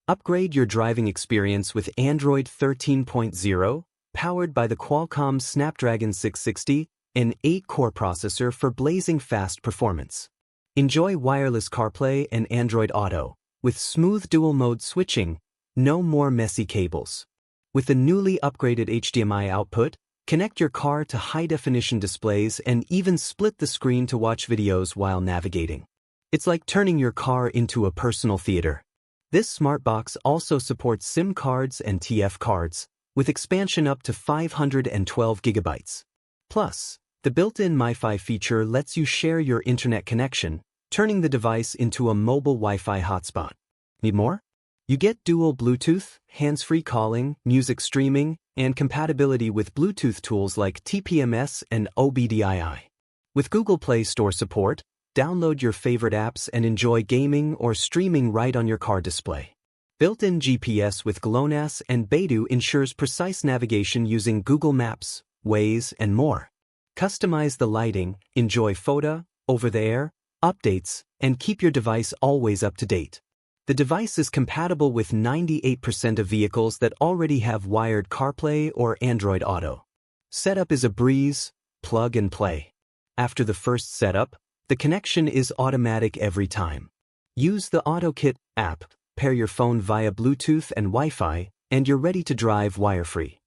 Upgrade your driving experience with Android 13.0, powered by the Qualcomm Snapdragon 660, an 8-core processor for blazing fast performance. Enjoy wireless CarPlay and Android Auto, with smooth dual-mode switching, no more messy cables. With the newly upgraded HDMI output, connect your car to high-definition displays and even split the screen to watch videos while navigating. It's like turning your car into a personal theater. This smart box also supports SIM cards and TF cards, with expansion up to 512 gigabytes. Plus, the built-in MIFI feature lets you share your internet connection, turning the device into a mobile Wi-Fi hotspot. Need more? You get dual Bluetooth, hands-free calling, music streaming, and compatibility with Bluetooth tools like TPMS and OBDII. With Google Play Store support, download your favorite apps and enjoy gaming or streaming right on your car display. Built-in GPS with Glonass and Beidou ensures precise navigation using Google Maps, Waze, and more. Customize the lighting, enjoy FOTA, over-the-air, updates, and keep your device always up to date. The device is compatible with 98% of vehicles that already have wired CarPlay or Android Auto. Setup is a breeze, plug and play. After the first setup, the connection is automatic every time. Use the AutoKit app, pair your phone via Bluetooth and Wi-Fi, and you're ready to drive wire-free.